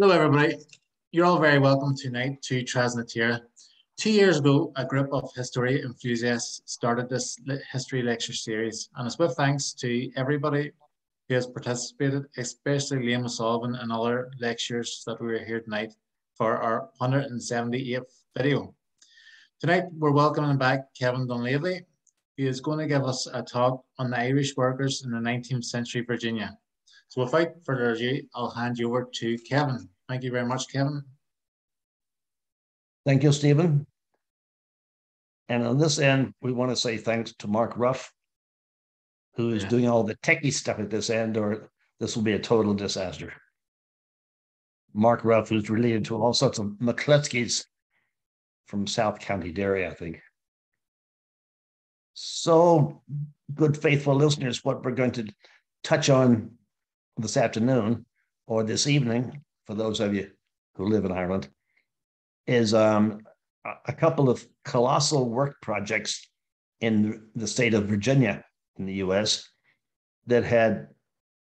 Hello, everybody. You're all very welcome tonight to Trasnatira. 2 years ago, a group of history enthusiasts started this history lecture series, and it's with thanks to everybody who has participated, especially Liam O'Sullivan and other lectures that we are here tonight for our 178th video. Tonight, we're welcoming back Kevin Donleavy, who is going to give us a talk on the Irish workers in the 19th century Virginia. So without further ado, I'll hand you over to Kevin. Thank you very much, Kevin. Thank you, Stephen. And on this end, we want to say thanks to Mark Ruff, who is doing all the techie stuff at this end, or this will be a total disaster. Mark Ruff, who's related to all sorts of McCluskey's from South County Derry, I think. So, good faithful listeners, what we're going to touch on this afternoon or this evening, for those of you who live in Ireland, is a couple of colossal work projects in the state of Virginia in the US that had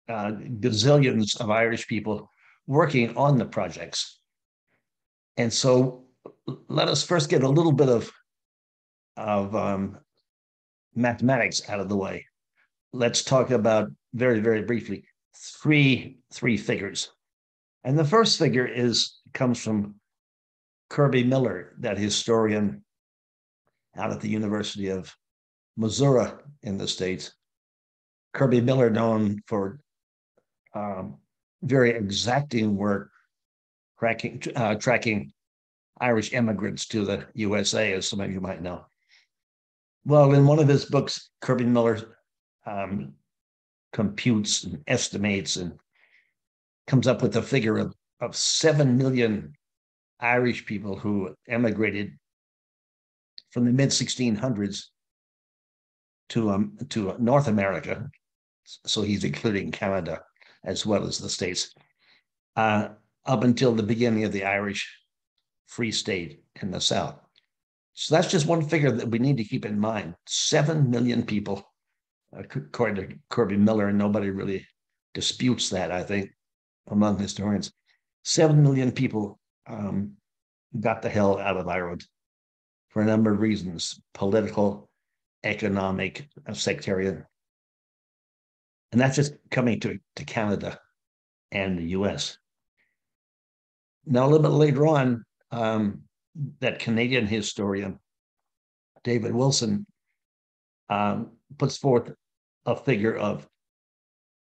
gazillions of Irish people working on the projects. And so let us first get a little bit of mathematics out of the way. Let's talk about very, very briefly three figures. And the first figure comes from Kirby Miller, that historian out at the University of Missouri in the States. Kirby Miller, known for very exacting work tracking Irish immigrants to the USA, as some of you might know. Well, in one of his books, Kirby Miller computes and estimates and comes up with a figure of 7 million Irish people who emigrated from the mid-1600s to North America. So he's including Canada as well as the States, up until the beginning of the Irish Free State in the South. So that's just one figure that we need to keep in mind. 7 million people, according to Kirby Miller, and nobody really disputes that, I think, among historians. 7 million people got the hell out of Ireland for a number of reasons: political, economic, sectarian. And that's just coming to Canada and the US. Now, a little bit later on, that Canadian historian, David Wilson, puts forth a figure of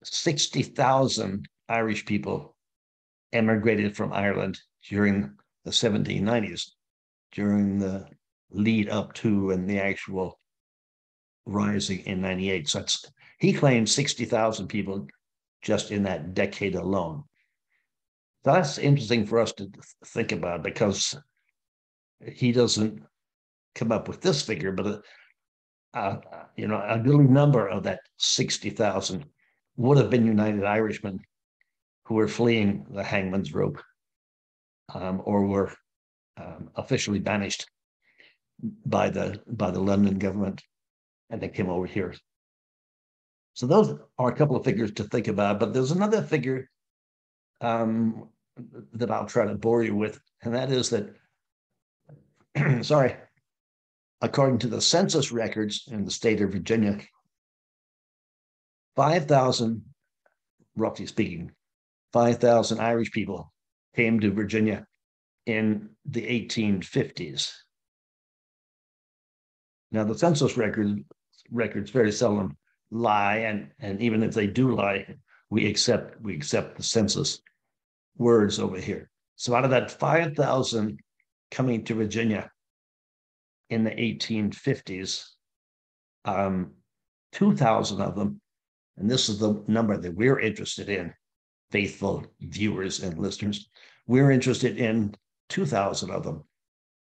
60,000 Irish people emigrated from Ireland during the 1790s, during the lead up to and the actual rising in 98. So he claims 60,000 people just in that decade alone. So that's interesting for us to think about, because he doesn't come up with this figure, but a good number of that 60,000 would have been United Irishmen who were fleeing the hangman's rope, or were officially banished by the London government, and they came over here. So those are a couple of figures to think about, but there's another figure that I'll try to bore you with, and that is that, according to the census records in the state of Virginia, 5,000, roughly speaking, 5,000 Irish people came to Virginia in the 1850s. Now, the census records very seldom lie, and even if they do lie, we accept the census words over here. So out of that 5,000 coming to Virginia in the 1850s, 2,000 of them, and this is the number that we're interested in, faithful viewers and listeners, we're interested in 2,000 of them.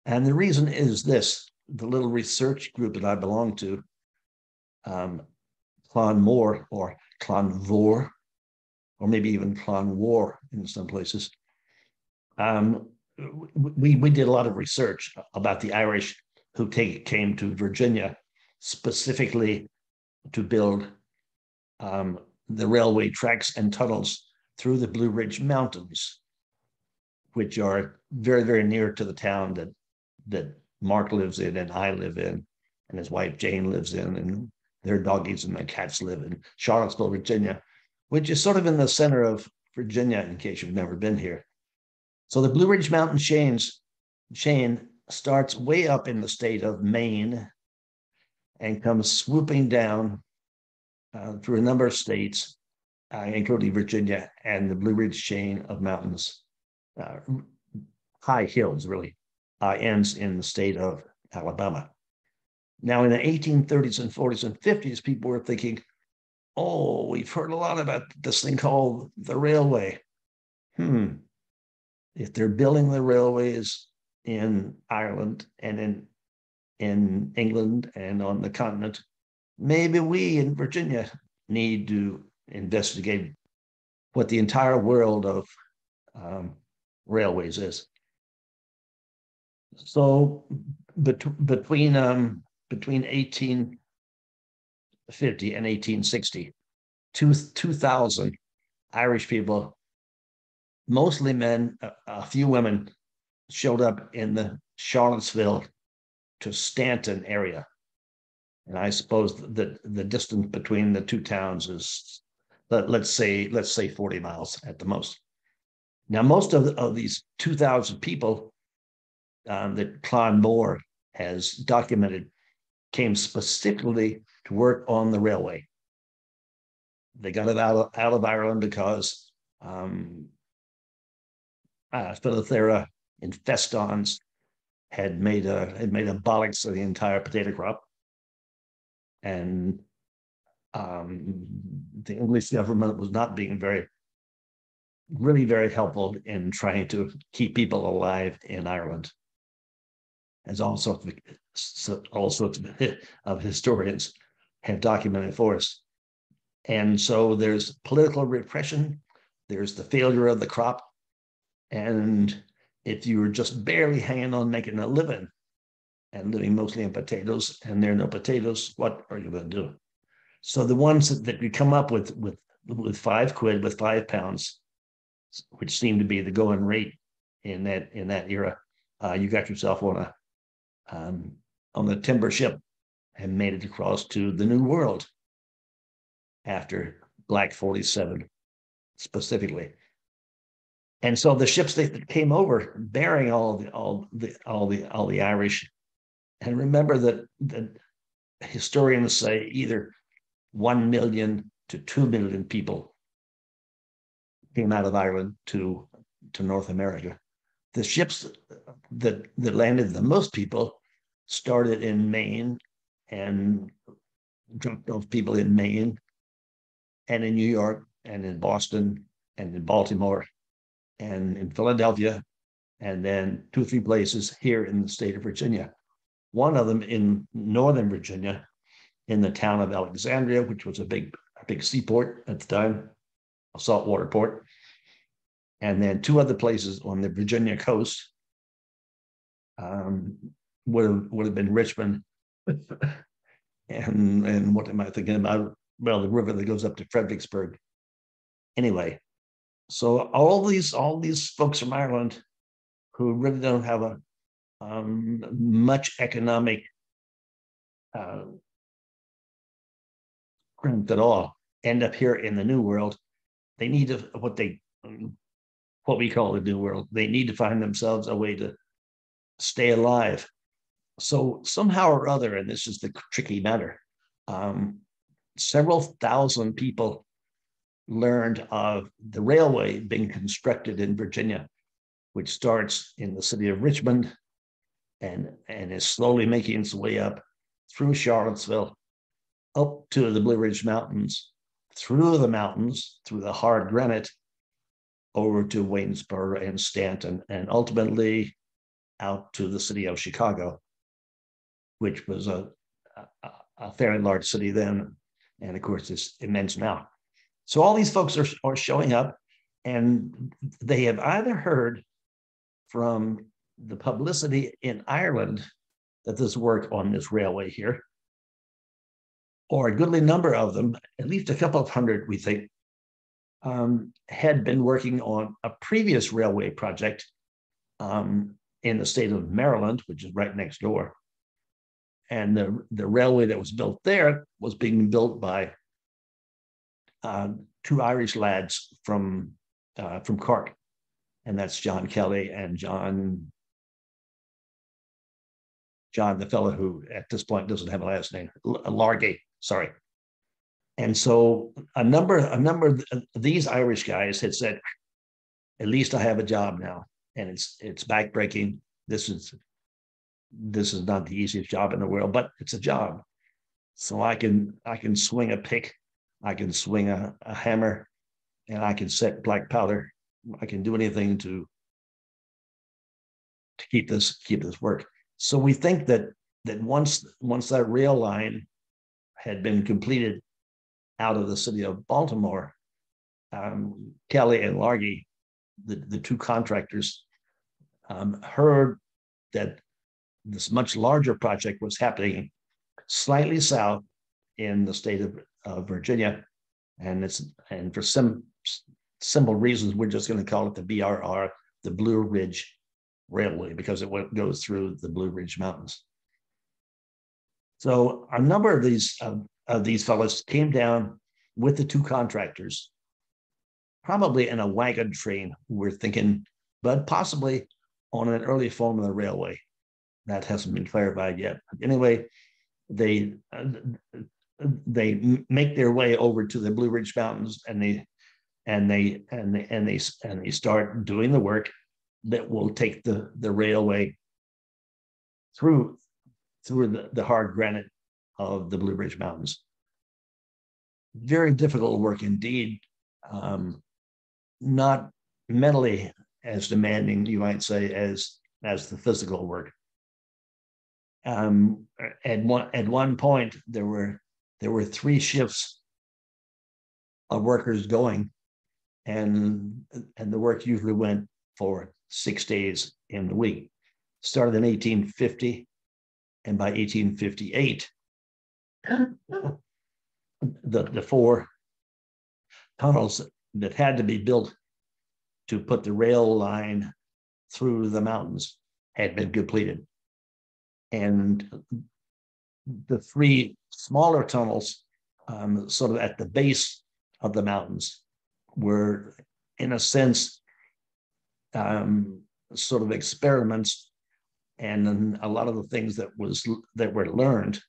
And the reason is this: the little research group that I belong to, Clann Mhor, or Clann Mhor, or maybe even Clann Mhor in some places, we did a lot of research about the Irish who came to Virginia specifically to build the railway tracks and tunnels through the Blue Ridge Mountains. which are very, very near to the town that Mark lives in and I live in, and his wife Jane lives in, and their doggies and their cats live in Charlottesville, Virginia, which is sort of in the center of Virginia, in case you've never been here. So the Blue Ridge Mountain chain starts way up in the state of Maine and comes swooping down through a number of states, including Virginia, and the Blue Ridge chain of mountains, high hills really, ends in the state of Alabama. Now, in the 1830s and 40s and 50s, people were thinking, oh, we've heard a lot about this thing called the railway. If they're building the railways in Ireland and in England and on the continent, maybe we in Virginia need to investigate what the entire world of railways is. So between 1850 and 1860, 2,000 Irish people, mostly men, a few women, showed up in the Charlottesville to Stanton area. And I suppose that the distance between the two towns is, let's say 40 miles at the most. Now, most of these 2,000 people that Clann Mhor has documented came specifically to work on the railway. They got it out of Ireland because Philithera infestans had made a bollocks of the entire potato crop, and the English government was not being really very helpful in trying to keep people alive in Ireland, as all sorts of historians have documented for us. And so there's political repression, there's the failure of the crop, and if you were just barely hanging on making a living and living mostly in potatoes, and there are no potatoes, what are you going to do? So the ones that you come up with £5, with £5, which seemed to be the going rate in that era, you got yourself on a timber ship and made it across to the New World after Black 47 specifically. And so the ships that came over bearing all the Irish, and remember that historians say either 1 million to 2 million people came out of Ireland to North America. The ships that landed the most people started in Maine and dropped off people in Maine and in New York and in Boston and in Baltimore and in Philadelphia, and then 2 or 3 places here in the state of Virginia. One of them in northern Virginia, in the town of Alexandria, which was a big seaport at the time, a saltwater port. And then 2 other places on the Virginia coast would have been Richmond and what am I thinking about? Well, the river that goes up to Fredericksburg. Anyway, so all these folks from Ireland who really don't have a much economic strength at all end up here in the New World. They need to what we call the New World. They need to find themselves a way to stay alive. So somehow or other, and this is the tricky matter, several thousand people learned of the railway being constructed in Virginia, which starts in the city of Richmond and is slowly making its way up through Charlottesville, up to the Blue Ridge Mountains, through the mountains, through the hard granite, over to Waynesboro and Stanton, and ultimately out to the city of Chicago, which was a fairly large city then, and of course is immense now. So all these folks are showing up, and they have either heard from the publicity in Ireland that there's work on this railway here, or a goodly number of them, at least a couple of hundred, we think, had been working on a previous railway project in the state of Maryland, which is right next door. And the railway that was built there was being built by two Irish lads from Cork, and that's John Kelly and John, the fellow who at this point doesn't have a last name, Largy, sorry. And so a number of these Irish guys had said, at least I have a job now, and it's backbreaking. This is not the easiest job in the world, but it's a job. So I can swing a pick, I can swing a hammer, and I can set black powder. I can do anything to keep this work. So we think that once that rail line had been completed out of the city of Baltimore, Kelly and Largy, the two contractors, heard that this much larger project was happening slightly south in the state of Virginia, and for some simple reasons, we're just going to call it the BRR, the Blue Ridge Railway, because it goes through the Blue Ridge Mountains. So a number of these fellows came down with the two contractors, probably in a wagon train, we're thinking, but possibly on an early form of the railway. That hasn't been clarified yet. Anyway, they make their way over to the Blue Ridge Mountains, and they start doing the work that will take the railway through the hard granite of the Blue Ridge Mountains. Very difficult work indeed. Not mentally as demanding, you might say, as the physical work. At one point, there were 3 shifts of workers going, and the work usually went for 6 days in the week. Started in 1850, and by 1858, the 4 tunnels that had to be built to put the rail line through the mountains had been completed. And the 3 smaller tunnels, sort of at the base of the mountains, were, in a sense, sort of experiments, and a lot of the things that were learned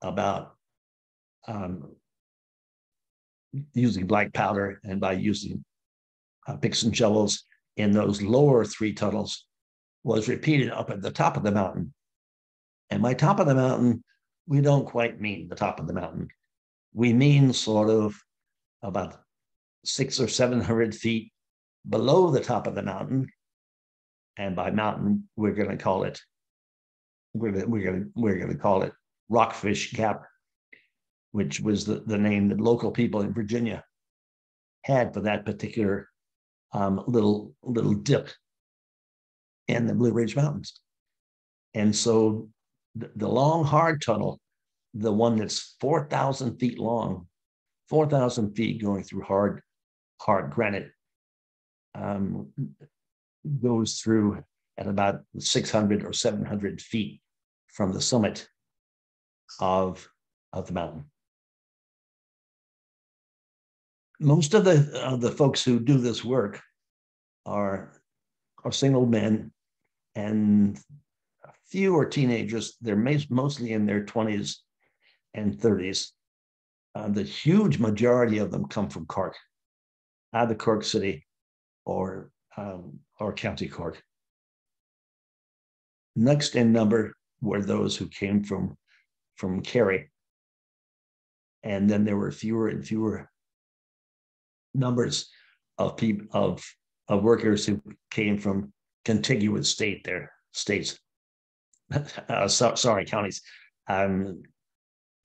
about using black powder and by using picks and shovels in those lower 3 tunnels was repeated up at the top of the mountain. And by top of the mountain, we don't quite mean the top of the mountain. We mean sort of about 600 or 700 feet below the top of the mountain. And by mountain, we're going to call it Rockfish Gap, which was the name that local people in Virginia had for that particular little dip in the Blue Ridge Mountains. And so the long, hard tunnel, the one that's 4,000 feet long, 4,000 feet going through hard granite, goes through at about 600 or 700 feet from the summit of the mountain. Most of the folks who do this work are single men, and a few are teenagers. They're mostly in their 20s and 30s. The huge majority of them come from Cork, either Cork City or County Cork. Next in number were those who came from Kerry, and then there were fewer and fewer numbers of people of workers who came from contiguous states. Counties,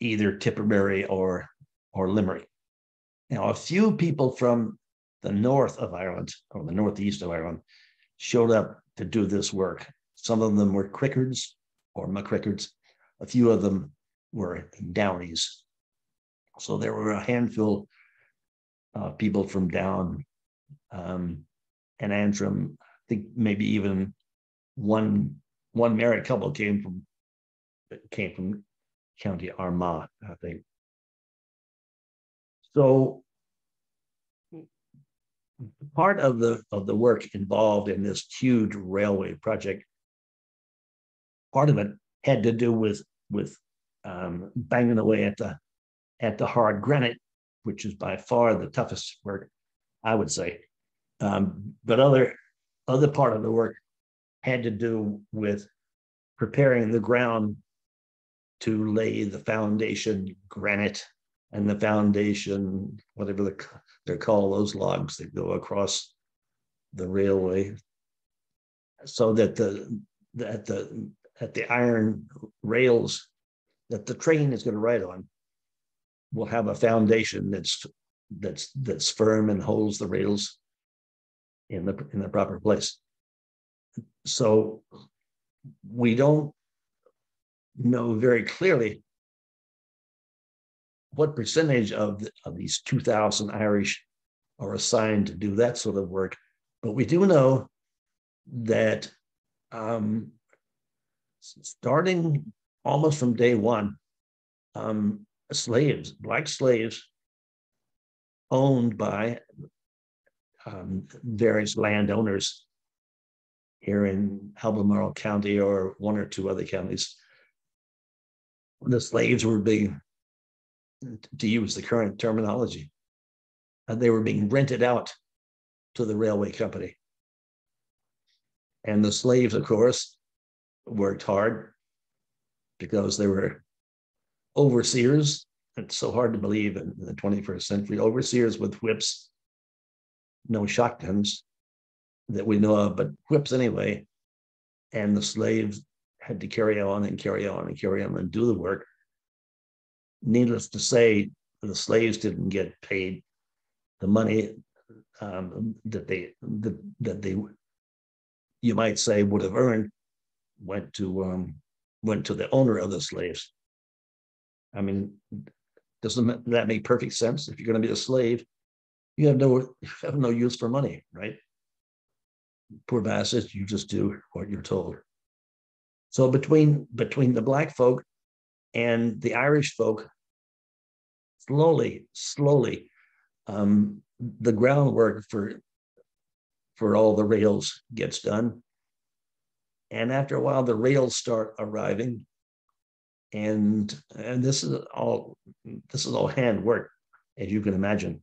either Tipperary or Limerick. Now, a few people from the north of Ireland or the northeast of Ireland showed up to do this work. Some of them were Crickards or McCrickards. A few of them were Downeys. So there were a handful of people from Down and Antrim, I think maybe even one married couple came from County Armagh, I think. So part of the work involved in this huge railway project, part of it had to do with banging away at the hard granite, which is by far the toughest work, I would say. But other part of the work had to do with preparing the ground to lay the foundation granite and the foundation, whatever they're called, those logs that go across the railway, so that the iron rails that the train is going to ride on will have a foundation that's firm and holds the rails in the proper place. So we don't know very clearly what percentage of these 2,000 Irish are assigned to do that sort of work, but we do know that starting almost from day one, black slaves owned by various landowners here in Albemarle County or one or two other counties, the slaves were being, to use the current terminology, they were being rented out to the railway company. And the slaves, of course, worked hard because they were overseers. It's so hard to believe in the 21st century. Overseers with whips, no shotguns that we know of, but whips anyway. And the slaves had to carry on and carry on and carry on and do the work. Needless to say, the slaves didn't get paid the money that they you might say would have earned. Went to the owner of the slaves. I mean, doesn't that make perfect sense? If you're going to be a slave, you have no use for money, right? Poor bastards, you just do what you're told. So between the black folk and the Irish folk, slowly, the groundwork for all the rails gets done. And after a while, the rails start arriving, and this is all handwork, as you can imagine.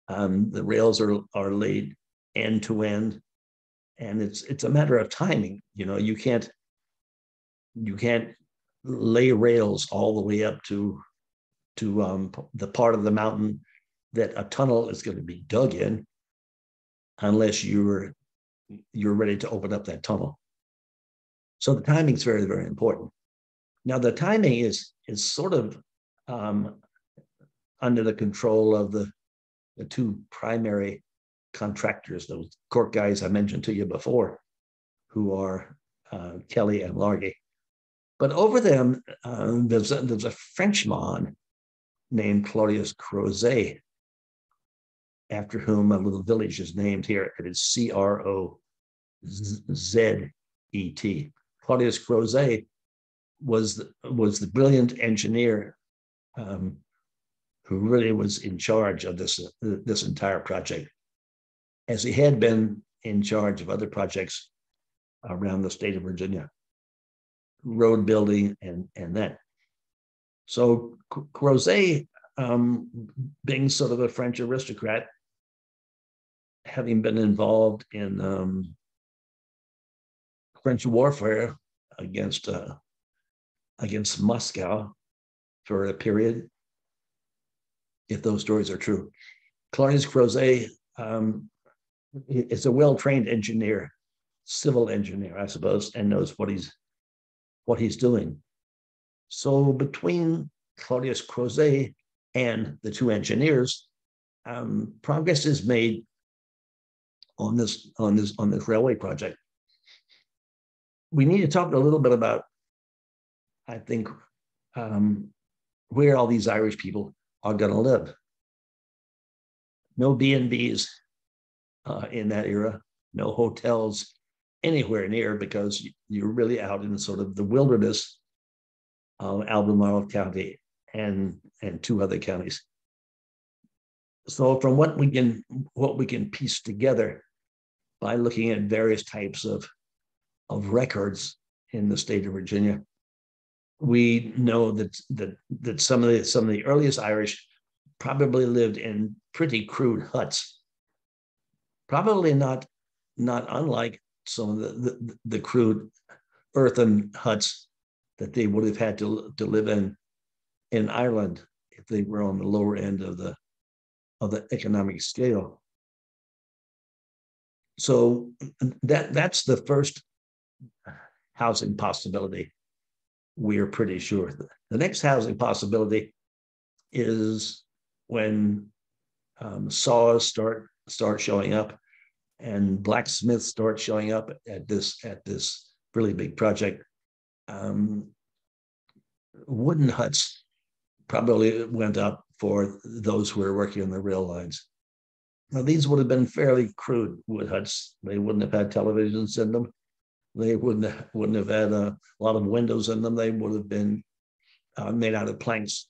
The rails are laid end to end, and it's a matter of timing. You know, you can't lay rails all the way up to the part of the mountain that a tunnel is going to be dug in, unless you're ready to open up that tunnel. So the timing is very, very important. Now, the timing is sort of under the control of the two primary contractors, those Cork guys I mentioned to you before, who are Kelly and Largy. But over them, there's a Frenchman named Claudius Crozet, after whom a little village is named here. It is Crozet. Claudius Crozet was the brilliant engineer who really was in charge of this entire project, as he had been in charge of other projects around the state of Virginia, road building and that. So Crozet, being sort of a French aristocrat, having been involved in French warfare against Moscow for a period, if those stories are true. Claudius Crozet is a well-trained engineer, civil engineer, I suppose, and knows what he's doing. So between Claudius Crozet and the two engineers, progress is made on this railway project. We need to talk a little bit about, I think, where all these Irish people are going to live. No B&Bs in that era, no hotels anywhere near, because you're really out in sort of the wilderness of Albemarle County and two other counties. So from what we can piece together by looking at various types of records in the state of Virginia, we know that some of the earliest Irish probably lived in pretty crude huts, probably not unlike some of the crude earthen huts that they would have had to live in Ireland if they were on the lower end of the economic scale. So that's the first housing possibility, we're pretty sure. The next housing possibility is when saws start showing up and blacksmiths start showing up at this really big project. Wooden huts probably went up for those who were working on the rail lines. Now, these would have been fairly crude wood huts. They wouldn't have had televisions in them. They wouldn't have had a lot of windows in them. They would have been made out of planks,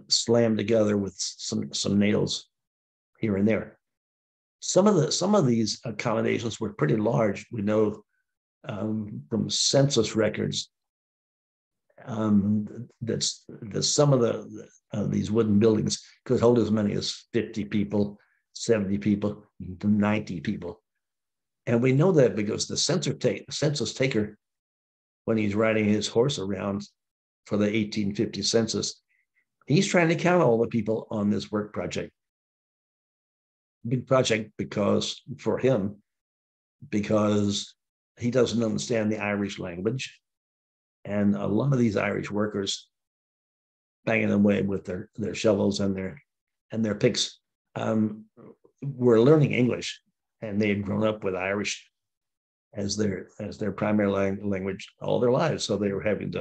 slammed together with some nails here and there. Some of these accommodations were pretty large. We know from census records that some of these wooden buildings could hold as many as 50 people, 70 people, 90 people. And we know that because the census taker, when he's riding his horse around for the 1850 census, he's trying to count all the people on this work project. Big project because he doesn't understand the Irish language. And a lot of these Irish workers banging away with their shovels and their picks were learning English, and they had grown up with Irish as their primary language all their lives. So they were having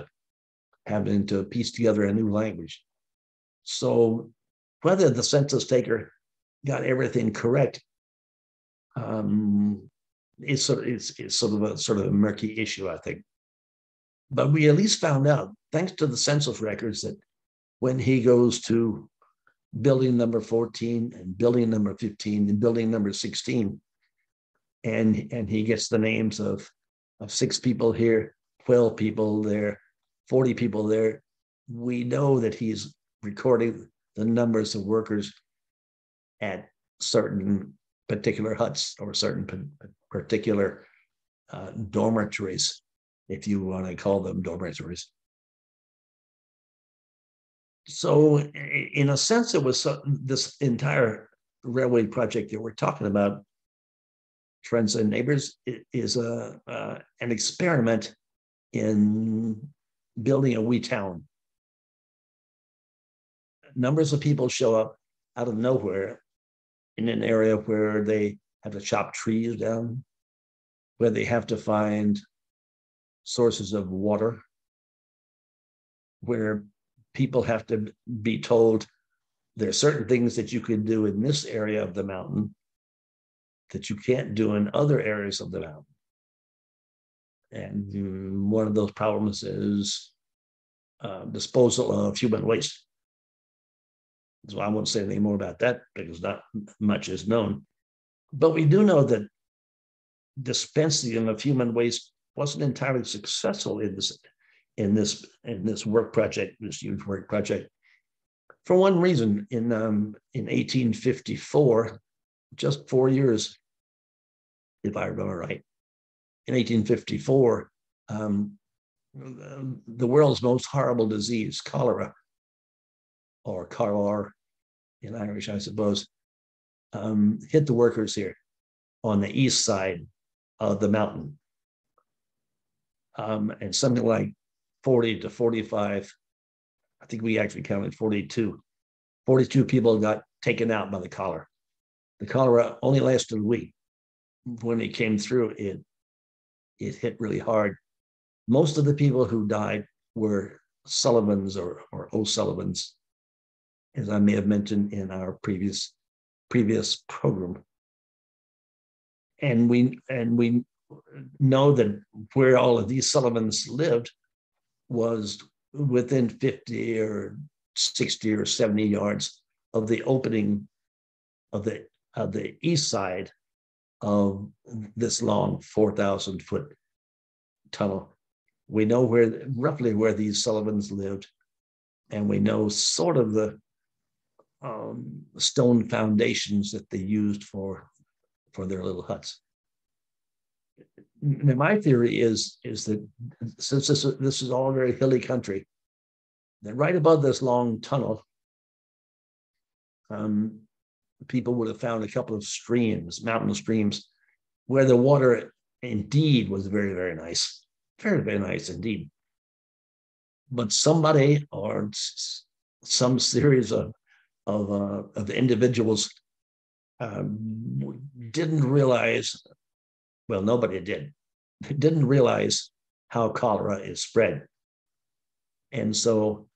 to piece together a new language. So whether the census taker got everything correct is sort of a murky issue, I think. But we at least found out, thanks to the census records, that when he goes to building number 14 and building number 15 and building number 16, and he gets the names of 6 people here, 12 people there, 40 people there, we know that he's recording the numbers of workers at certain particular huts or certain particular dormitories, if you want to call them dormitories. So in a sense, it was this entire railway project that we're talking about, friends and neighbors, is an experiment in building a wee town. Numbers of people show up out of nowhere in an area where they have to chop trees down, where they have to find sources of water, where people have to be told there are certain things that you can do in this area of the mountain that you can't do in other areas of the mountain. And one of those problems is disposal of human waste. So I won't say anything more about that because not much is known. But we do know that dispensing of human waste wasn't entirely successful in this work project, this huge work project, for one reason. In 1854, just 4 years, if I remember right, in 1854, the world's most horrible disease, cholera, or cholera in Irish, I suppose, hit the workers here on the east side of the mountain. And something like 40 to 45, I think we actually counted 42 people got taken out by the cholera. The cholera only lasted a week. When it came through, it hit really hard. Most of the people who died were Sullivans or O'Sullivans, as I may have mentioned in our previous program. And we know that where all of these Sullivans lived was within 50 or 60 or 70 yards of the opening of the east side of this long 4,000 foot tunnel. We know roughly where these Sullivans lived, and we know sort of the stone foundations that they used for their little huts. My theory is that since this is all very hilly country, that right above this long tunnel, people would have found a couple of streams, mountain streams, where the water indeed was very, very nice. Very, very nice indeed. But somebody or some series of individuals didn't realize, well, nobody didn't realize how cholera is spread. And so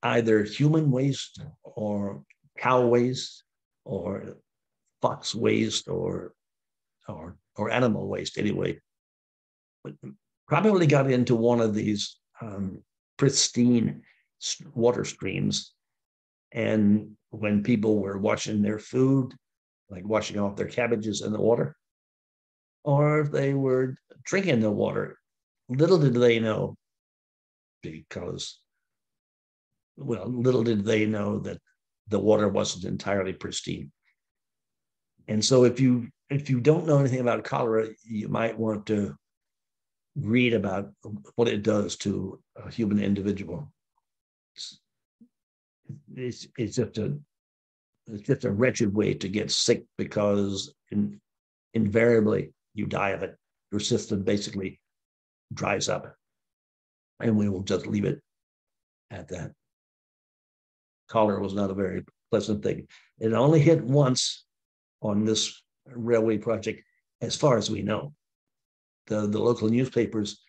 either human waste or cow waste or fox waste or animal waste anyway, probably got into one of these pristine water streams. And when people were washing their food, like washing off their cabbages in the water, or if they were drinking the water, little did they know, little did they know that the water wasn't entirely pristine. And so if you don't know anything about cholera, you might want to read about what it does to a human individual. It's just a wretched way to get sick, because invariably you die of it. Your system basically dries up, and we will just leave it at that. Cholera was not a very pleasant thing. It only hit once on this railway project, as far as we know. The local newspapers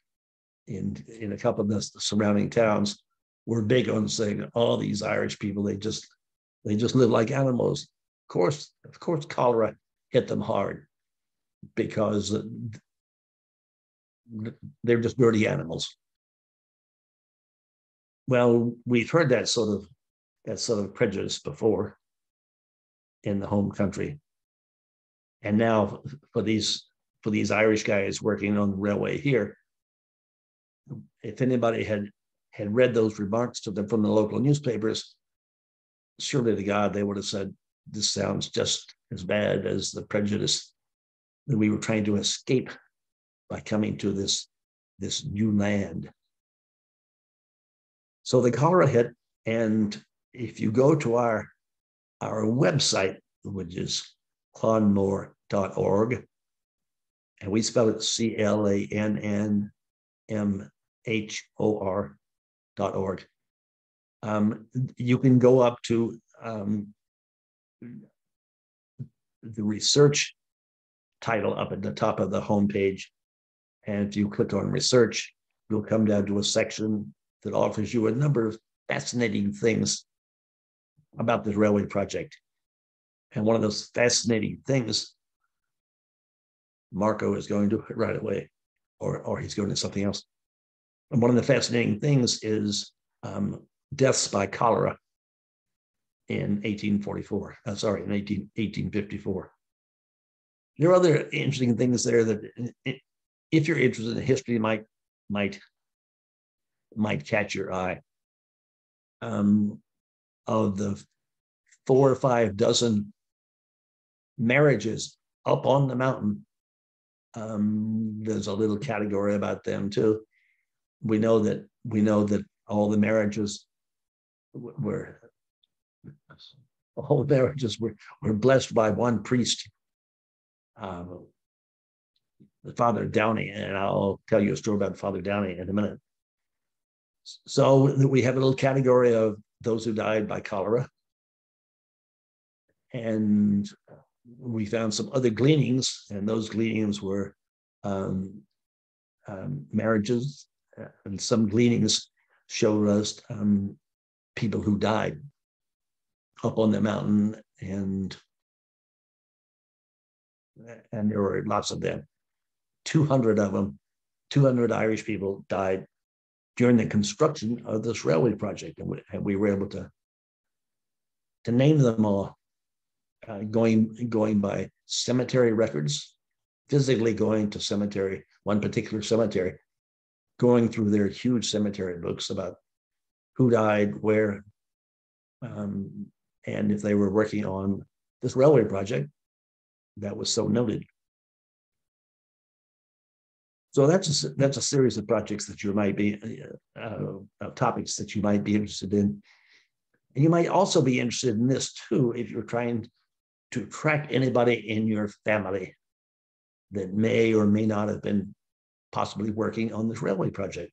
in a couple of the surrounding towns were big on saying, "Oh, these Irish people, they just live like animals." Of course, cholera hit them hard, because they're just dirty animals. Well, we've heard that sort of prejudice before in the home country, and now for these Irish guys working on the railway here, if anybody had read those remarks to them from the local newspapers, surely to God they would have said, "This sounds just as bad as the prejudice that we were trying to escape by coming to this new land." So the cholera hit, and if you go to our website, which is clannmhor.org, and we spell it CLANNMHOR.org, you can go up to the research title up at the top of the homepage. And if you click on research, you'll come down to a section that offers you a number of fascinating things about this railway project. And one of those fascinating things, Marco is going to right away, or he's going to something else. And one of the fascinating things is deaths by cholera in 1854. There are other interesting things there that, if you're interested in history, might catch your eye. Of the 4 or 5 dozen marriages up on the mountain, there's a little category about them too. We know that all the marriages were blessed by one priest, Father Downey, and I'll tell you a story about Father Downey in a minute. So we have a little category of those who died by cholera, and we found some other gleanings, and those gleanings were marriages, and some gleanings showed us people who died up on the mountain, and there were lots of them. 200 of them, 200 Irish people died during the construction of this railway project. And we were able to name them all, going by cemetery records, physically going to one particular cemetery, going through their huge cemetery books about who died, where, and if they were working on this railway project that was so noted. So that's a series of projects that you might be, topics that you might be interested in. And you might also be interested in this too, if you're trying to track anybody in your family that may or may not have been possibly working on this railway project.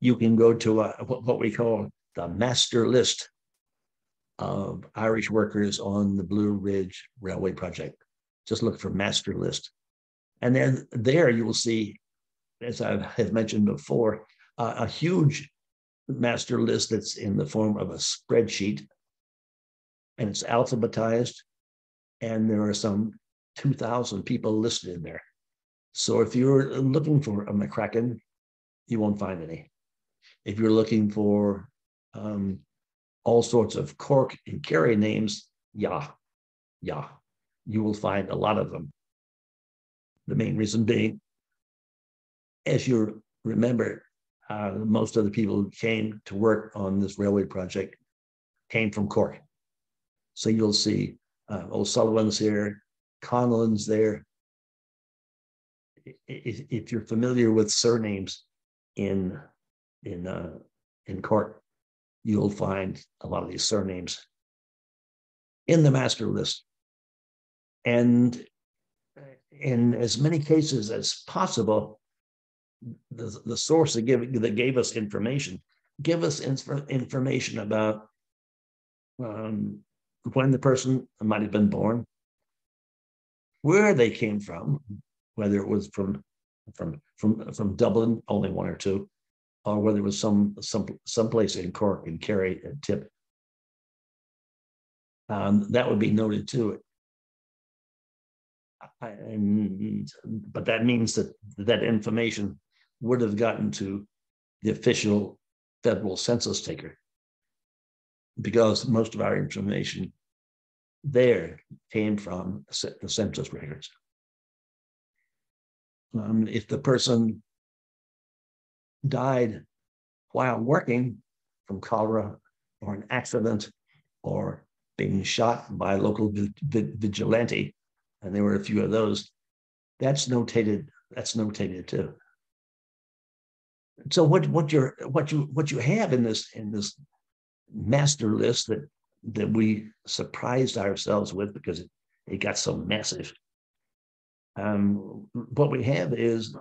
You can go to what we call the master list of Irish workers on the Blue Ridge Railway project. Just look for master list. And then there you will see, as I have mentioned before, a huge master list that's in the form of a spreadsheet, and it's alphabetized, and there are some 2,000 people listed in there. So if you're looking for a McCracken, you won't find any. If you're looking for all sorts of Cork and Kerry names, you will find a lot of them. The main reason being, as you remember, most of the people who came to work on this railway project came from Cork. So you'll see O'Sullivan's here, Conlon's there. If you're familiar with surnames in Cork, you'll find a lot of these surnames in the master list. And in as many cases as possible, the source that gave us information information about when the person might have been born, where they came from, whether it was from Dublin, only one or two, or whether it was some place in Cork and Kerry and Tip. That would be noted too. But that means that information would have gotten to the official federal census taker, because most of our information there came from the census records. If the person died while working from cholera or an accident or being shot by a local vigilante, and there were a few of those, that's notated too. So what you have in this master list that we surprised ourselves with, because it got so massive. What we have is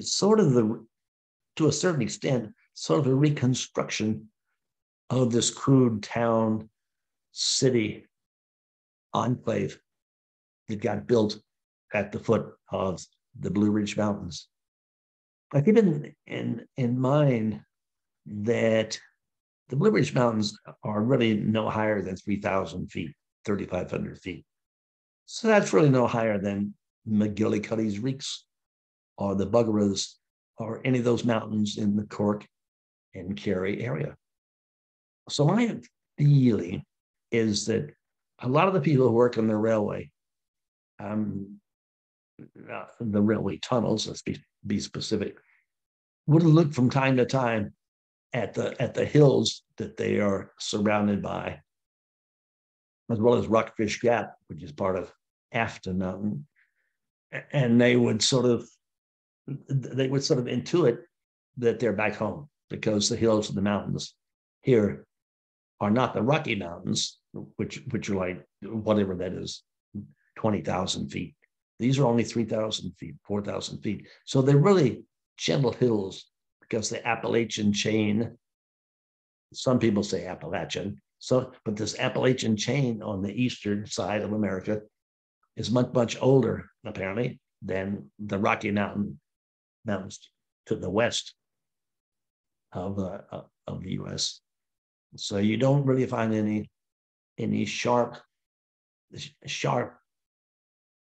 sort of to a certain extent, sort of a reconstruction of this crude town, city enclave that got built at the foot of the Blue Ridge Mountains. I keep in mind that the Blue Ridge Mountains are really no higher than 3,000 feet, 3,500 feet. So that's really no higher than McGillicuddy's Reeks or the Buggeras or any of those mountains in the Cork and Kerry area. So my feeling is that a lot of the people who work on the railway, the railway tunnels, let's be specific, would look from time to time at the hills that they are surrounded by, as well as Rockfish Gap, which is part of Afton Mountain, and they would sort of intuit that they're back home, because the hills of the mountains here are not the Rocky Mountains, which are like whatever that is, 20,000 feet. These are only 3,000 feet, 4,000 feet. So they're really gentle hills, because the Appalachian chain, some people say Appalachian, but this Appalachian chain on the eastern side of America is much, much older, apparently, than the Rocky Mountains to the west of the U.S. So you don't really find any sharp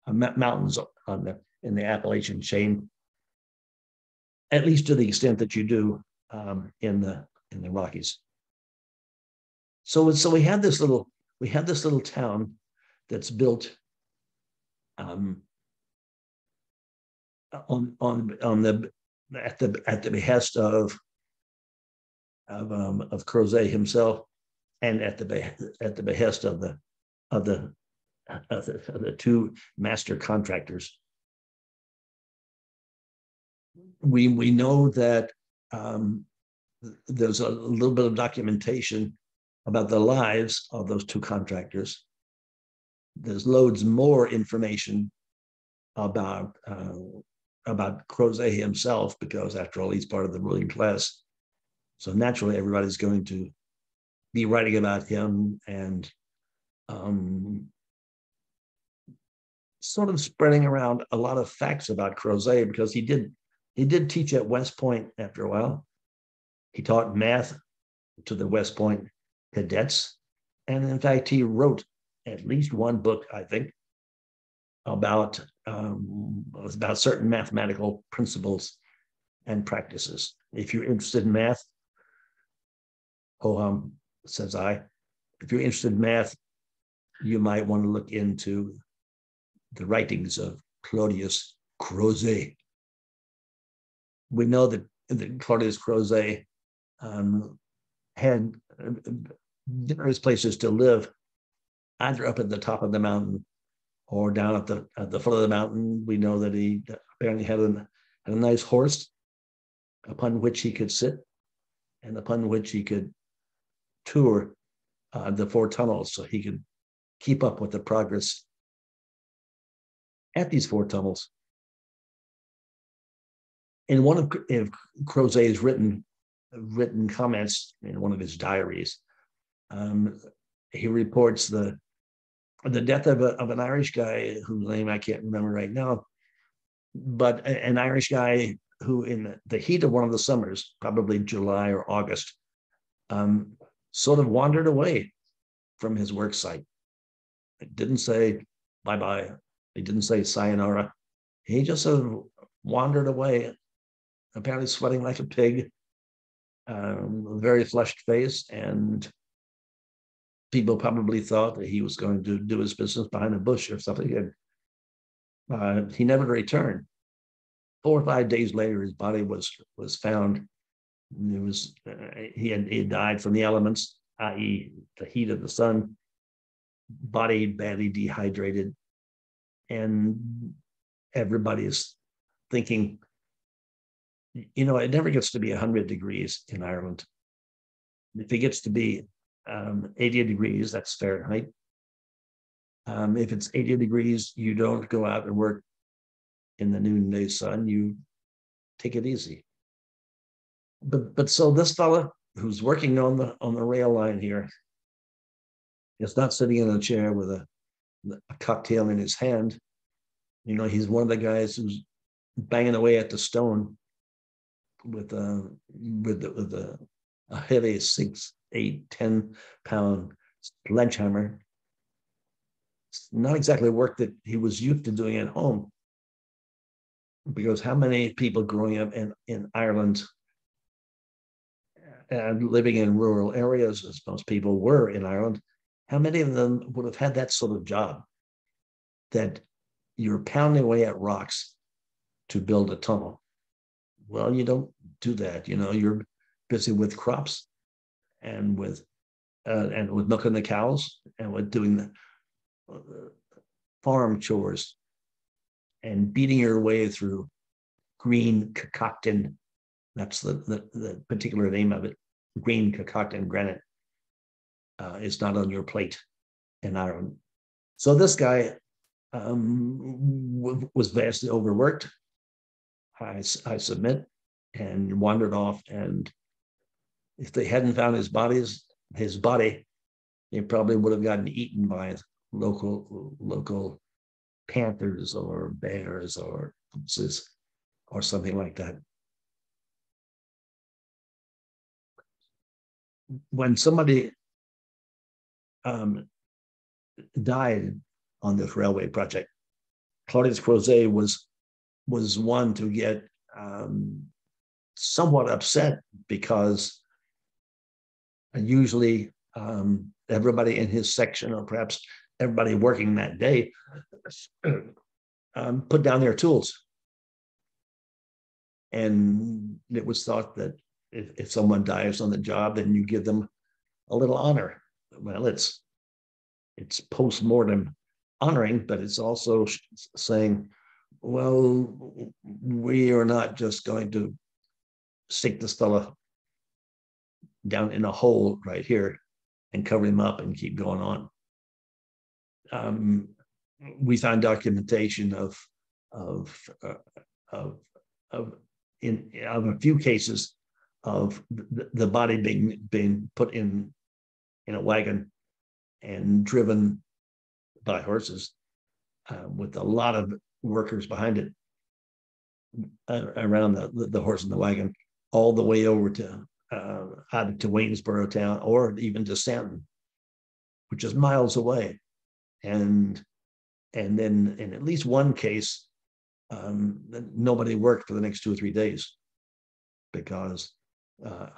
mountains in the Appalachian chain, at least to the extent that you do in the Rockies. So we had this little town that's built on the at the behest of Crozet himself, and at the behest of the two master contractors. We know that there's a little bit of documentation about the lives of those two contractors. There's loads more information about Crozet himself, because after all, he's part of the ruling class. So naturally, everybody's going to be writing about him and sort of spreading around a lot of facts about Crozet, because he did teach at West Point after a while. He taught math to the West Point cadets. And in fact, he wrote at least one book, I think, about certain mathematical principles and practices. If you're interested in math, ho-hum, says I, if you're interested in math, you might want to look into the writings of Claudius Crozet. We know that Claudius Crozet had various places to live, either up at the top of the mountain or down at the foot of the mountain. We know that he apparently had a nice horse upon which he could sit and upon which he could tour the 4 tunnels, so he could keep up with the progress at these 4 tunnels. In one of Crozet's written comments in one of his diaries, he reports the death of an Irish guy whose name I can't remember right now, but an Irish guy who, in the heat of one of the summers, probably July or August, sort of wandered away from his work site. It didn't say bye-bye. He didn't say sayonara. He just sort of wandered away, apparently sweating like a pig, a very flushed face, and people probably thought that he was going to do his business behind a bush or something. And he never returned. 4 or 5 days later, his body was found. He had died from the elements, i.e., the heat of the sun, body badly dehydrated, and everybody is thinking, it never gets to be 100 degrees in Ireland. If it gets to be 80 degrees, that's Fahrenheit. If it's 80 degrees, you don't go out and work in the noonday sun. You take it easy. But so this fella who's working on the rail line here is not sitting in a chair with a cocktail in his hand. He's one of the guys who's banging away at the stone with a heavy 6, 8, 10-pound sledgehammer. It's not exactly work that he was used to doing at home, because how many people growing up in Ireland and living in rural areas, as most people were in Ireland, how many of them would have had that sort of job, that you're pounding away at rocks to build a tunnel? Well, you don't do that. You're busy with crops and with milking the cows and with doing the farm chores and beating your way through green concocted. That's the particular name of it. Green concocted granite is not on your plate in Ireland. So this guy was vastly overworked, I submit, and wandered off. And if they hadn't found his body, he probably would have gotten eaten by local panthers or bears or foxes or something like that. When somebody died on this railway project, Claudius Crozet was one to get somewhat upset because usually everybody in his section, or perhaps everybody working that day, put down their tools. And it was thought that if someone dies on the job, then you give them a little honor. Well, it's post-mortem honoring, but it's also saying, well, we are not just going to stick this fella down in a hole right here and cover him up and keep going on. We found documentation of a few cases of the body being put in a wagon and driven by horses with a lot of workers behind it around the horse and the wagon, all the way over to out to Waynesboro town, or even to Stanton, which is miles away. And then in at least one case, nobody worked for the next 2 or 3 days because a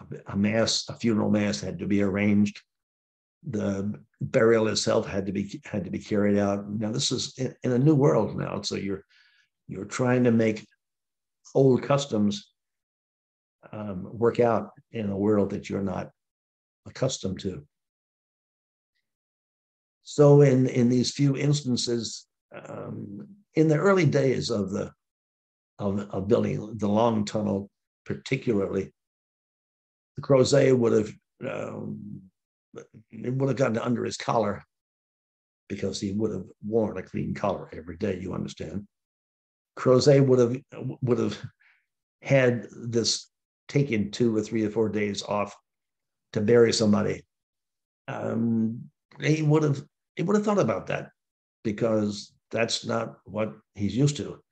funeral mass had to be arranged. The burial itself had to be carried out. Now this is in a new world now, so you're trying to make old customs work out in a world that you're not accustomed to. So in these few instances, in the early days of building the long tunnel, particularly, the Crozet would have gotten under his collar, because he would have worn a clean collar every day. You understand? Crozet would have had this taken 2 or 3 or 4 days off to bury somebody. He would have thought about that, because that's not what he's used to.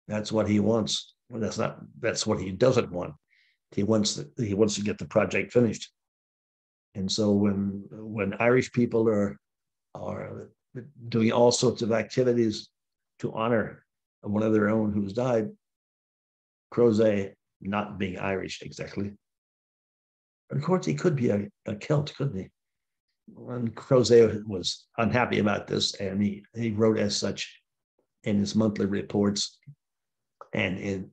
That's what he wants. That's what he doesn't want. He wants to get the project finished. And so when Irish people are doing all sorts of activities to honor one of their own who's died, Crozet, not being Irish exactly, but of course he could be a Celt, couldn't he? And Crozet was unhappy about this, and he wrote as such in his monthly reports and in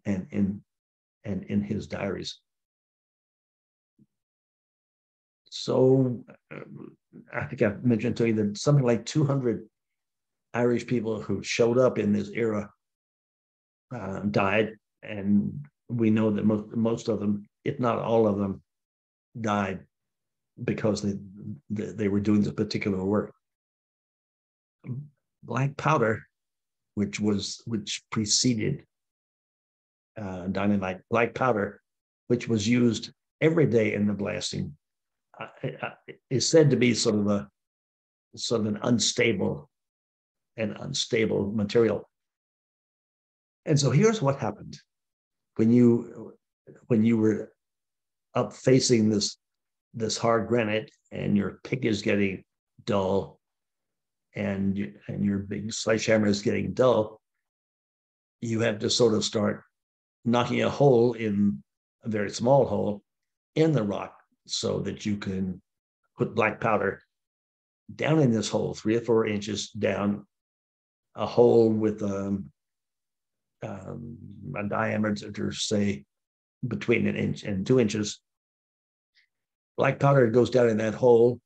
his diaries. So I think I've mentioned to you that something like 200 Irish people who showed up in this era died, and we know that most of them, if not all of them, died because they were doing this particular work. Black powder, which preceded dynamite, black powder, which was used every day in the blasting, is said to be sort of an unstable material. And so here's what happened when you were up facing this hard granite, and your pick is getting dull, and your big sledgehammer is getting dull. You have to sort of start knocking a hole, in a very small hole in the rock, so that you can put black powder down in this hole, 3 or 4 inches down, a hole with a diameter, say, between 1 inch and 2 inches. Black powder goes down in that hole,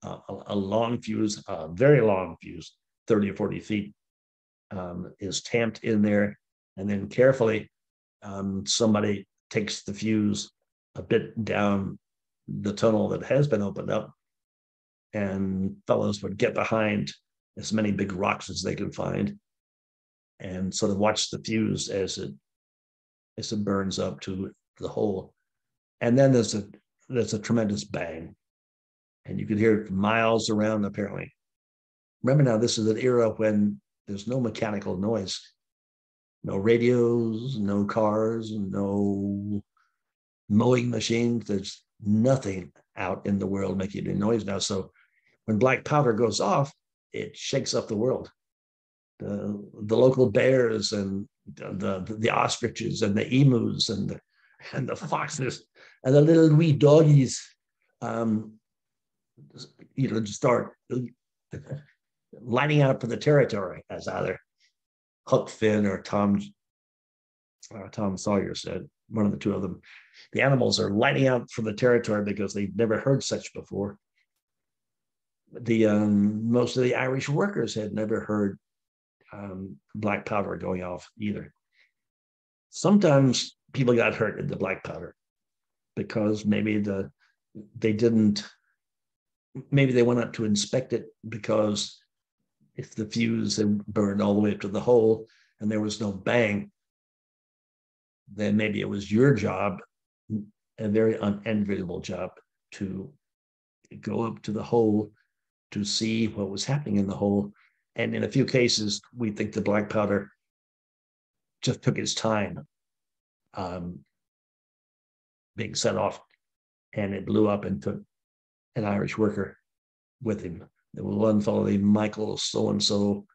a long fuse, a very long fuse, 30 or 40 feet, is tamped in there, and then carefully somebody takes the fuse a bit down the tunnel that has been opened up, and fellows would get behind as many big rocks as they can find and sort of watch the fuse as it burns up to the hole. And then there's a tremendous bang, and you could hear it miles around, apparently. Remember now, this is an era when there's no mechanical noise, no radios, no cars, no mowing machines. There's nothing out in the world making any noise now. So when black powder goes off, it shakes up the world. the local bears and the ostriches and the emus and the foxes and the little wee doggies, just start lining up for the territory, as either Huck Finn or Tom Sawyer said, one of the two of them. The animals are lining out for the territory because they've never heard such before. Most of the Irish workers had never heard black powder going off either. Sometimes people got hurt in the black powder because maybe they went up to inspect it, because if the fuse had burned all the way up to the hole and there was no bang, then maybe it was your job, a very unenviable job, to go up to the hole to see what was happening in the hole. And in a few cases, we think the black powder just took its time being set off, and it blew up and took an Irish worker with him. There was one fellow named Michael so-and-so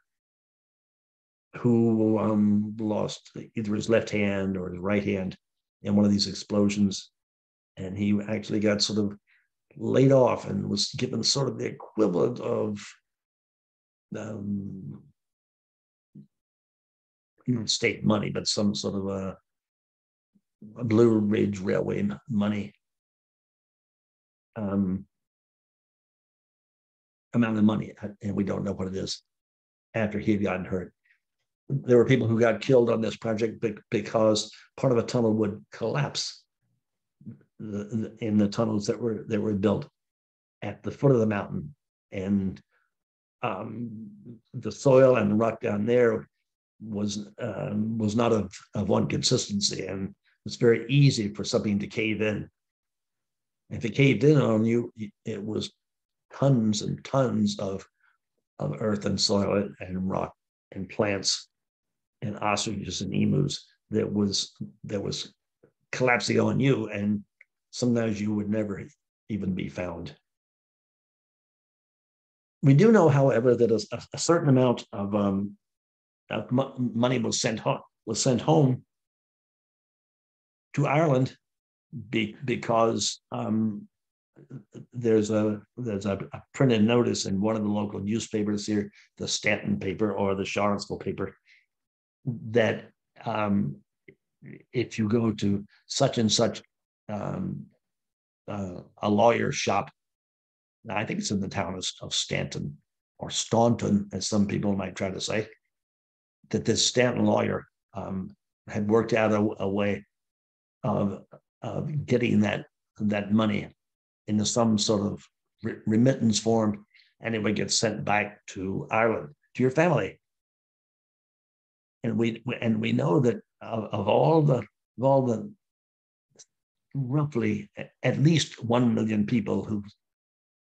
who lost either his left hand or his right hand in one of these explosions. And he actually got sort of laid off and was given sort of the equivalent of state money, but some sort of a Blue Ridge Railway money amount of money, and we don't know what it is, after he had gotten hurt. There were people who got killed on this project because part of a tunnel would collapse in the tunnels that were built at the foot of the mountain, and the soil and the rock down there was not of one consistency, and it's very easy for something to cave in. If it caved in on you, it was tons and tons of earth and soil and rock and plants and ostriches and emus that was collapsing on you, and sometimes you would never even be found. We do know, however, that a certain amount of money was sent home to Ireland because there's a printed notice in one of the local newspapers here, the Stanton paper or the Charlottesville paper, that if you go to such and such a lawyer's shop, I think it's in the town of Stanton, or Staunton, as some people might try to say, that this Stanton lawyer had worked out a way of getting that money into some sort of remittance form, and it would get sent back to Ireland, to your family. And we know that of all the roughly at least 1 million people who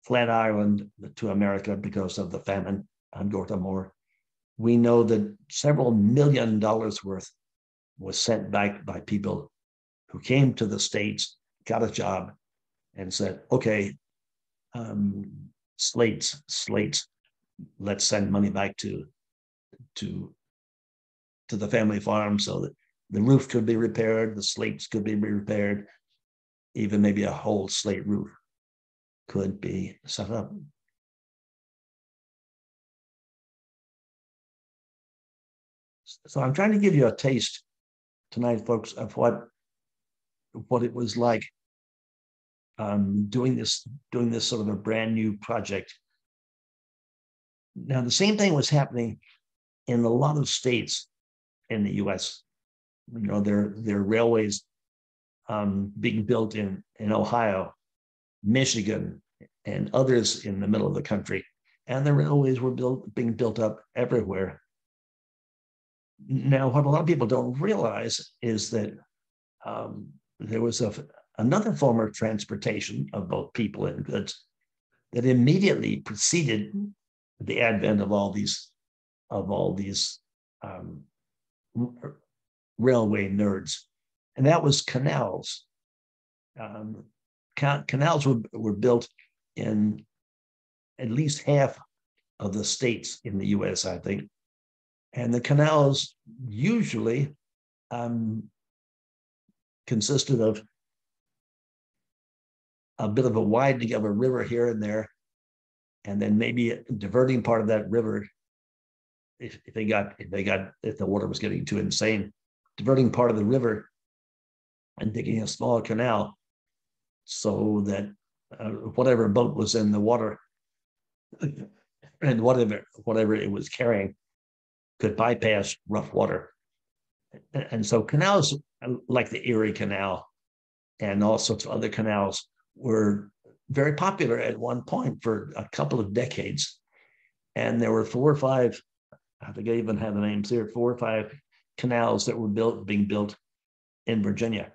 fled Ireland to America because of the famine on Gorta Mhor, we know that several $1 million worth was sent back by people who came to the States, got a job, and said, okay, slates, let's send money back to the family farm so that the roof could be repaired, the slates could be repaired, even maybe a whole slate roof could be set up. So I'm trying to give you a taste tonight, folks, of what it was like doing this sort of a brand new project. Now, the same thing was happening in a lot of states in the U.S. There are railways being built in Ohio, Michigan, and others in the middle of the country, and the railways were being built up everywhere. Now, what a lot of people don't realize is that there was another form of transportation of both people and goods that immediately preceded the advent of all these railway nerds, and that was canals. Canals were built in at least half of the states in the U.S., I think, And the canals usually consisted of a bit of a widening of a river here and there, and then maybe a diverting part of that river if the water was getting too insane, diverting part of the river and digging a small canal so that whatever boat was in the water and whatever it was carrying could bypass rough water. And so canals like the Erie Canal and all sorts of other canals were very popular at one point for a couple of decades. And there were 4 or 5, I think I even have the names here, 4 or 5 canals that were being built in Virginia.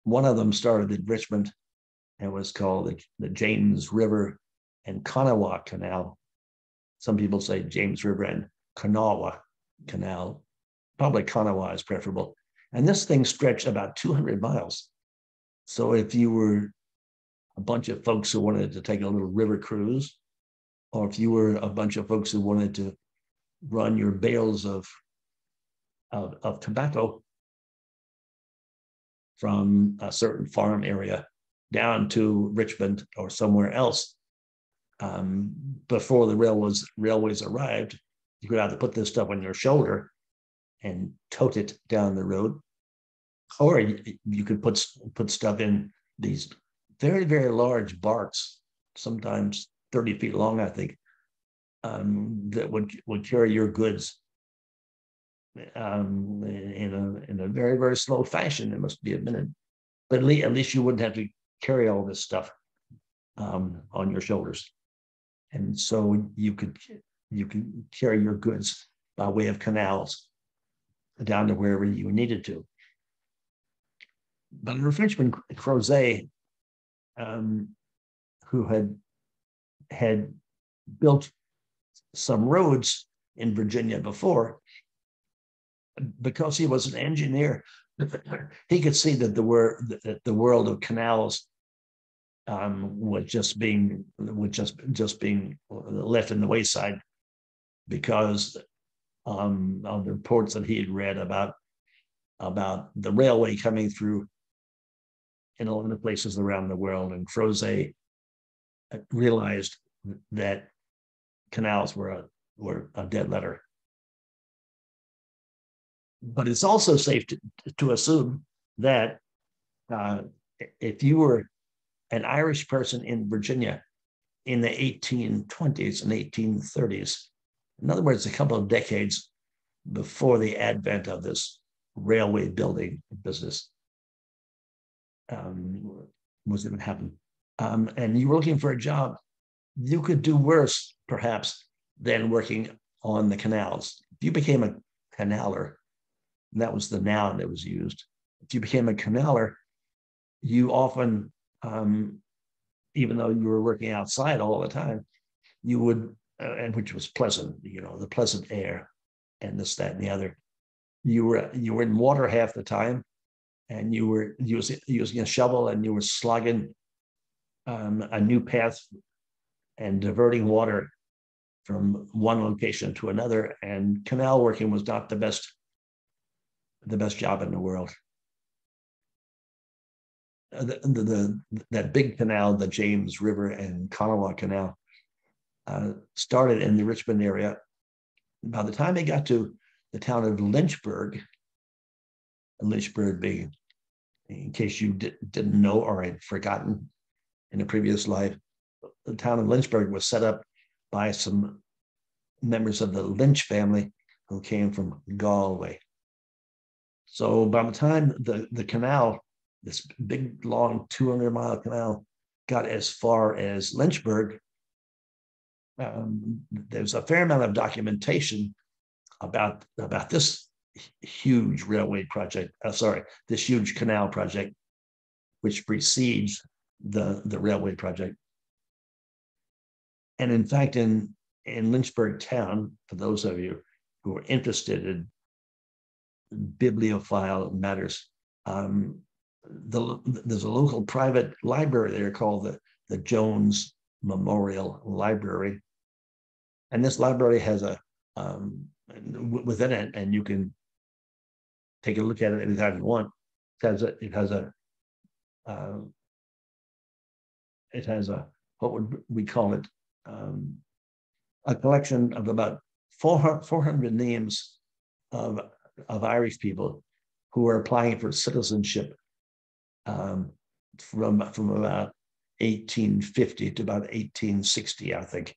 One of them started in Richmond and was called the James River and Kanawha Canal. Some people say James River and Kanawha Canal. Probably Kanawha is preferable. And this thing stretched about 200 miles. So if you were a bunch of folks who wanted to take a little river cruise, or if you were a bunch of folks who wanted to run your bales of tobacco from a certain farm area down to Richmond or somewhere else, before the railways arrived, you could either put this stuff on your shoulder and tote it down the road, or you could put stuff in these very, very large barks, sometimes 30 feet long, I think, that would carry your goods in a very, very slow fashion, it must be admitted. But at least you wouldn't have to carry all this stuff on your shoulders. And so you could carry your goods by way of canals down to wherever you needed to. But a Frenchman, Crozet, who had built some roads in Virginia before, because he was an engineer, he could see that the world of canals was just being left in the wayside because of the reports that he had read about the railway coming through in a lot of places around the world. And Crozet realized that canals were a dead letter. But it's also safe to assume that if you were an Irish person in Virginia in the 1820s and 1830s, in other words, a couple of decades before the advent of this railway building business was going to happen, and you were looking for a job, you could do worse, perhaps, than working on the canals. If you became a canaler, and that was the noun that was used, if you became a canaler, you often, even though you were working outside all the time, you would, and which was pleasant, the pleasant air and this, that, and the other. You were in water half the time, and you were using a shovel, and you were slugging a new path and diverting water from one location to another. And canal working was not the best job in the world. That big canal, the James River and Kanawha Canal, started in the Richmond area. By the time it got to the town of Lynchburg being, in case you didn't know or had forgotten in a previous life, the town of Lynchburg was set up by some members of the Lynch family who came from Galway. So by the time the canal, this big, long 200-mile canal, got as far as Lynchburg, there's a fair amount of documentation about this huge railway project, this huge canal project, which precedes the railway project. And in fact, in Lynchburg town, for those of you who are interested in bibliophile matters, there's a local private library there called the Jones Memorial Library. And this library has a within it, and you can take a look at it anytime you want. It has a what would we call it, a collection of about 400 names of Irish people who are applying for citizenship from about 1850 to about 1860, I think.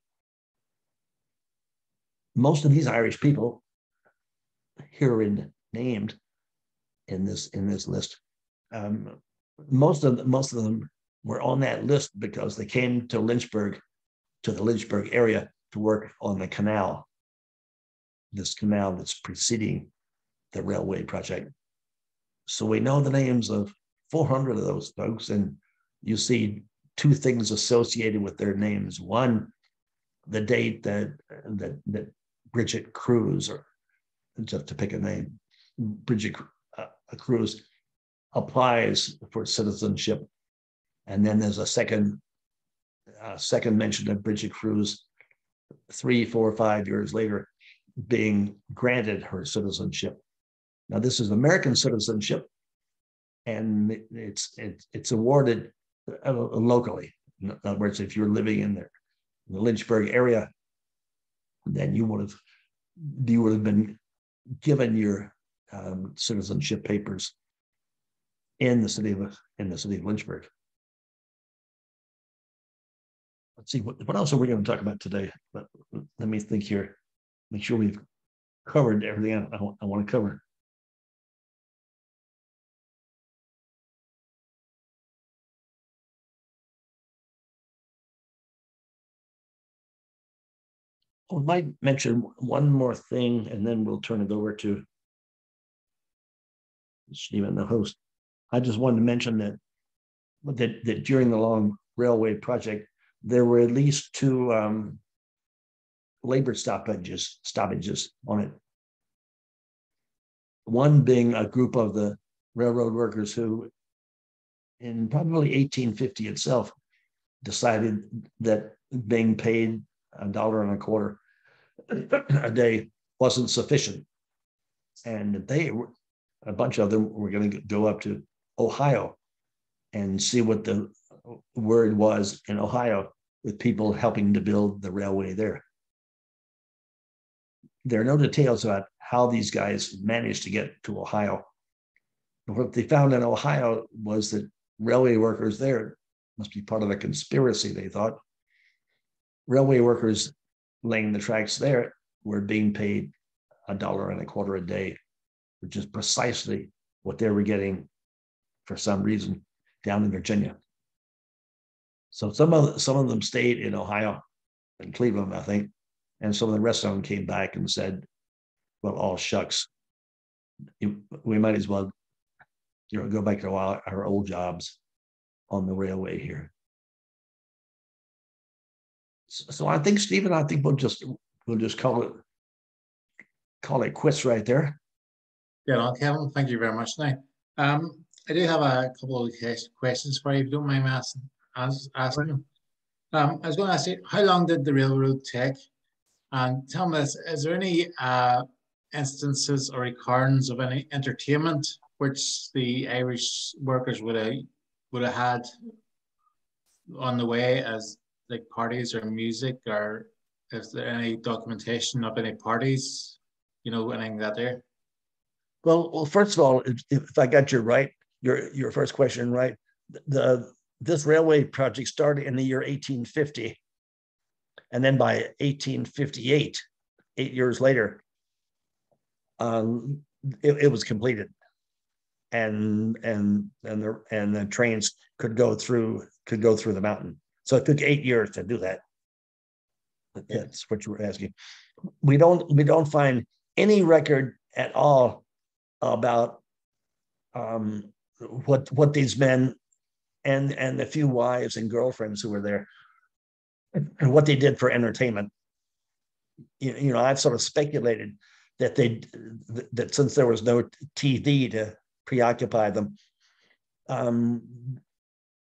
Most of these Irish people herein named in this list, most of them were on that list because they came to the Lynchburg area to work on the canal, this canal that's preceding the railway project. So we know the names of 400 of those folks, and you see two things associated with their names. One, the date that Bridget Cruz, or just to pick a name, Bridget Cruz applies for citizenship, and then there's a second mention of Bridget Cruz 3, 4, 5 years later being granted her citizenship. Now, this is American citizenship, and it's awarded locally. In other words, if you're living in the Lynchburg area, then you would have been given your citizenship papers in the city of Lynchburg. Let's see, what else are we going to talk about today? Let me think here. Make sure we've covered everything I want to cover. I might mention one more thing, and then we'll turn it over to Stephen, the host. I just wanted to mention that during the long railway project, there were at least 2 labor stoppages on it. One being a group of the railroad workers who, in probably 1850 itself, decided that being paid $1.25 a day wasn't sufficient, and a bunch of them were going to go up to Ohio and see what the word was in Ohio, with people helping to build the railway there. There are no details about how these guys managed to get to Ohio. What they found in Ohio was that railway workers there must be part of a conspiracy, they thought. Railway workers laying the tracks there were being paid $1.25 a day, which is precisely what they were getting for some reason down in Virginia. So some of them stayed in Ohio, in Cleveland, I think, and some of the rest of them came back and said, well, all shucks, we might as well go back to our old jobs on the railway here. So I think, Stephen, we'll just call it quits right there. Yeah, Kevin, thank you very much. Now, I do have a couple of questions for you, if you don't mind me asking them. I was going to ask you, how long did the railroad take? And tell me this, is there any instances or recordings of any entertainment which the Irish workers would have had on the way, as like parties or music, or is there any documentation of any parties, anything that there? Well, first of all, if I got your first question right, this railway project started in the year 1850, and then by 1858, 8 years later, it was completed, and the trains could go through the mountain. So it took 8 years to do that. That's what you were asking. We don't find any record at all about what these men and the few wives and girlfriends who were there and what they did for entertainment. I've sort of speculated that since there was no TV to preoccupy them,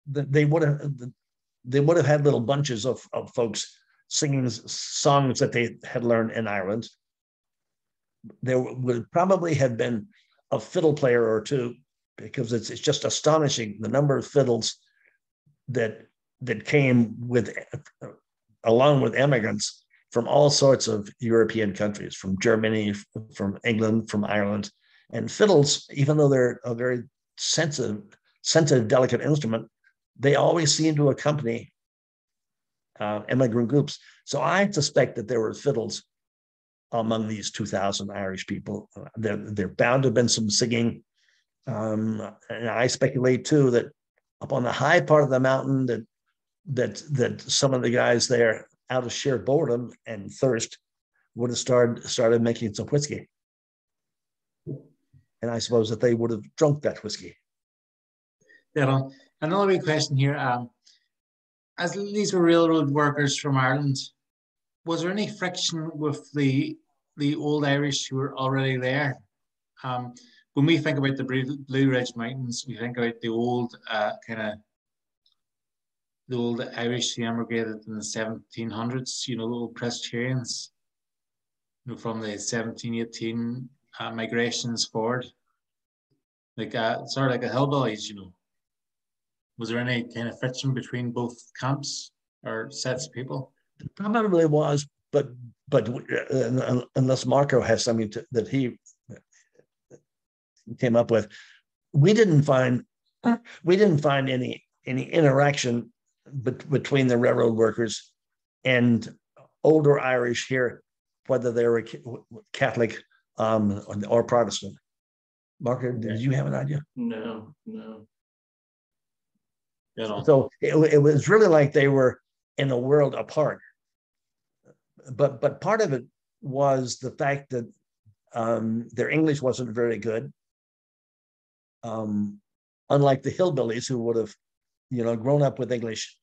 they would have had little bunches of folks singing songs that they had learned in Ireland, there would probably have been a fiddle player or two, because it's just astonishing the number of fiddles that came with along with immigrants from all sorts of European countries, from Germany, from England, from Ireland. And fiddles, even though they're a very sensitive, delicate instrument, they always seem to accompany immigrant groups. So I suspect that there were fiddles among these 2,000 Irish people. There bound to have been some singing. And I speculate too that up on the high part of the mountain, that some of the guys there, out of sheer boredom and thirst, would have started making some whiskey. And I suppose that they would have drunk that whiskey. Yeah. Another wee question here. As these were railroad workers from Ireland, was there any friction with the old Irish who were already there? When we think about the Blue Ridge Mountains, we think about the old the old Irish who emigrated in the 1700s. The old Presbyterians, from the 1718 migrations forward, like sort of like a hillbillies. Was there any kind of friction between both camps or sets of people? Probably was, but unless Marco has something that he came up with, we didn't find any interaction between the railroad workers and older Irish here, whether they were Catholic or Protestant. Marco, did you have an idea? No. So it was really like they were in a world apart. But part of it was the fact that their English wasn't very good. Unlike the hillbillies who would have, grown up with English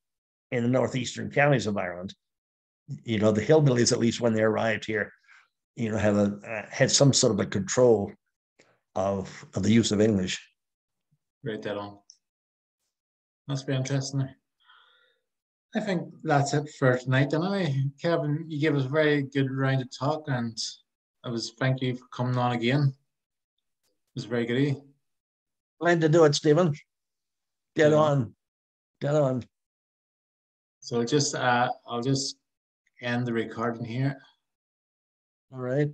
in the northeastern counties of Ireland, the hillbillies, at least when they arrived here, had some sort of a control of the use of English. Right, that on. That's very interesting. I think that's it for tonight. Anyway, Kevin, you gave us a very good round of talk, and thank you for coming on again. It was very good. Glad to do it, Stephen. Get on. So I'll just end the recording here. All right.